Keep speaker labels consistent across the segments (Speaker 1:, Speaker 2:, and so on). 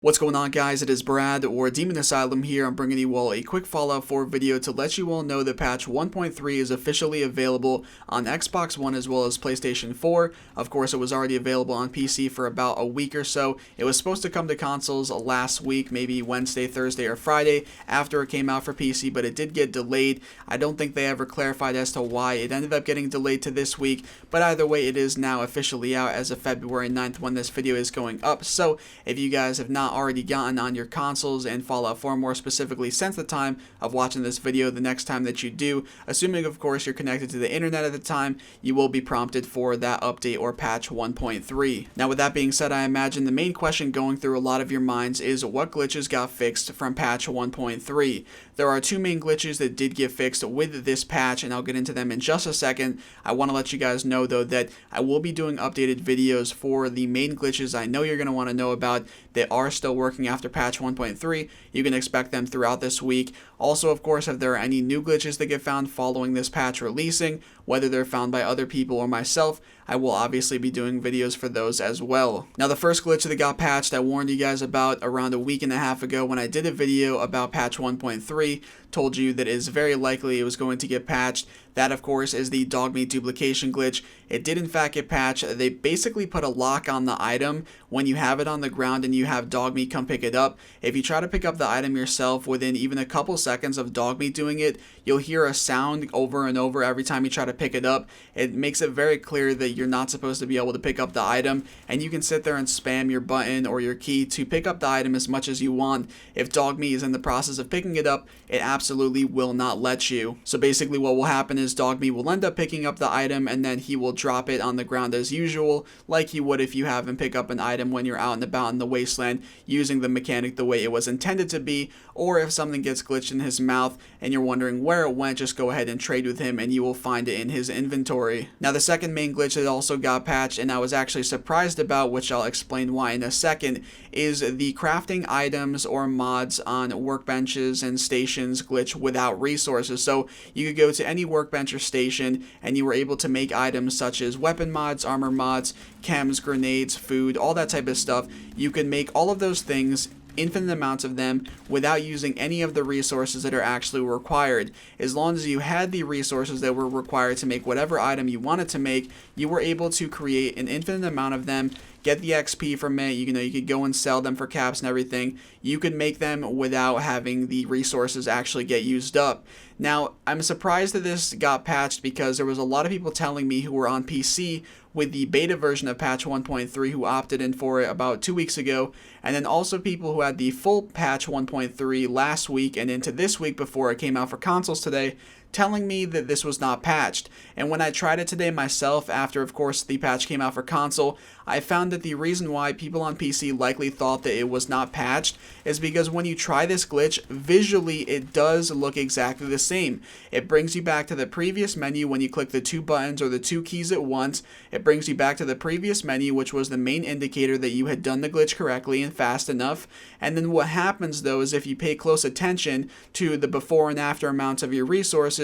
Speaker 1: What's going on, guys? It is Brad, or Demon Asylum here. I'm bringing you all a quick Fallout 4 video to let you all know that patch 1.3 is officially available on Xbox One as well as PlayStation 4. Of course, it was already available on PC for about a week or so. It was supposed to come to consoles last week, maybe Wednesday, Thursday, or Friday after it came out for PC, but it did get delayed. I don't think they ever clarified as to why it ended up getting delayed to this week, but either way, it is now officially out as of February 9th when this video is going up. So if you guys have not already gotten on your consoles and Fallout 4 more specifically since the time of watching this video, the next time that you do, assuming of course you're connected to the internet at the time, you will be prompted for that update or patch 1.3. Now with that being said, I imagine the main question going through a lot of your minds is what glitches got fixed from patch 1.3. There are two main glitches that did get fixed with this patch, and I'll get into them in just a second. I want to let you guys know though that I will be doing updated videos for the main glitches I know you're going to want to know about that are still working after patch 1.3. You can expect them throughout this week. Also, of course, if there are any new glitches that get found following this patch releasing, whether they're found by other people or myself, I will obviously be doing videos for those as well. Now, the first glitch that got patched, I warned you guys about around a week and a half ago when I did a video about patch 1.3, told you that it is very likely it was going to get patched. That, of course, is the dog meat duplication glitch. It did in fact get patched. They basically put a lock on the item when you have it on the ground and you have dog meat come pick it up. If you try to pick up the item yourself within even a couple seconds of dog meat doing it, you'll hear a sound over and over every time you try to pick it up. It makes it very clear that you're not supposed to be able to pick up the item, and you can sit there and spam your button or your key to pick up the item as much as you want. If dog meat is in the process of picking it up, it absolutely will not let you. So basically what will happen is dog meat will end up picking up the item and then he will drop it on the ground as usual, like he would if you have him pick up an item when you're out and about in the wasteland using the mechanic the way it was intended to be. Or if something gets glitched in his mouth and you're wondering where it went, just go ahead and trade with him and you will find it in his inventory. Now the second main glitch that also got patched, and I was actually surprised about, which I'll explain why in a second, is the crafting items or mods on workbenches and stations glitch without resources. So you could go to any workbench or station and you were able to make items such as weapon mods, armor mods, chems, grenades, food, all that type of stuff. You can make all of those things, infinite amounts of them, without using any of the resources that are actually required. As long as you had the resources that were required to make whatever item you wanted to make, you were able to create an infinite amount of them, get the XP from it. You could go and sell them for caps and everything. You could make them without having the resources actually get used up. Now, I'm surprised that this got patched because there was a lot of people telling me who were on PC with the beta version of patch 1.3 who opted in for it about 2 weeks ago, and then also people who had the full patch 1.3 last week and into this week before it came out for consoles today, telling me that this was not patched. And when I tried it today myself, after of course the patch came out for console, I found that the reason why people on PC likely thought that it was not patched is because when you try this glitch, visually it does look exactly the same. It brings you back to the previous menu when you click the two buttons or the two keys at once. It brings you back to the previous menu, which was the main indicator that you had done the glitch correctly and fast enough. And then what happens though is if you pay close attention to the before and after amounts of your resources,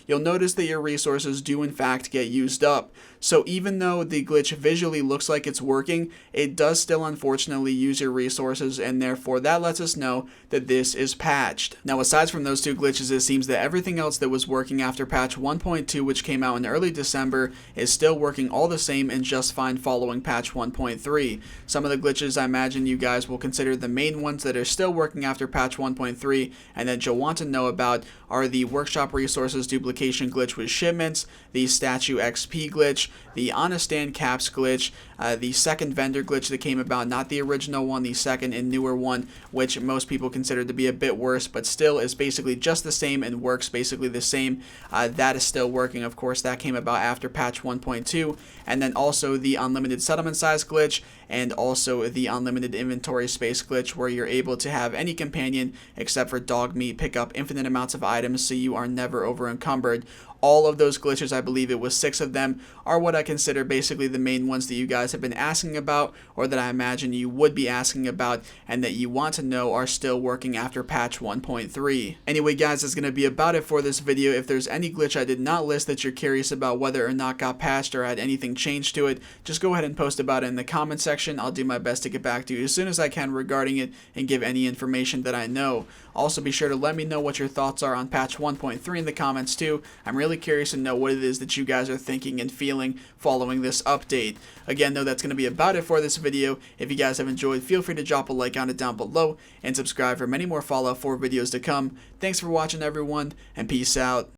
Speaker 1: you'll notice that your resources do in fact get used up. So even though the glitch visually looks like it's working, it does still unfortunately use your resources, and therefore that lets us know that this is patched. Now aside from those two glitches, it seems that everything else that was working after patch 1.2, which came out in early December, is still working all the same and just fine following patch 1.3. Some of the glitches I imagine you guys will consider the main ones that are still working after patch 1.3 and that you'll want to know about are the workshop resources duplication glitch with shipments, the statue XP glitch, the honest stand caps glitch, the second vendor glitch that came about, not the original one, the second and newer one, which most people consider to be a bit worse, but still is basically just the same and works basically the same. That is still working. Of course, that came about after patch 1.2, and then also the unlimited settlement size glitch, and also the unlimited inventory space glitch, where you're able to have any companion except for dog meat pick up infinite amounts of items so you are never over encumbered. all of those glitches, I believe it was 6 of them, are what I consider basically the main ones that you guys have been asking about, or that I imagine you would be asking about, and that you want to know are still working after patch 1.3. Anyway guys, that's going to be about it for this video. If there's any glitch I did not list that you're curious about whether or not got patched or had anything changed to it, just go ahead and post about it in the comment section. I'll do my best to get back to you as soon as I can regarding it and give any information that I know. Also be sure to let me know what your thoughts are on patch 1.3 in the comments too. I'm really curious to know what it is that you guys are thinking and feeling following this update. Again though, that's going to be about it for this video. If you guys have enjoyed, feel free to drop a like on it down below and subscribe for many more Fallout 4 videos to come. Thanks for watching everyone, and peace out.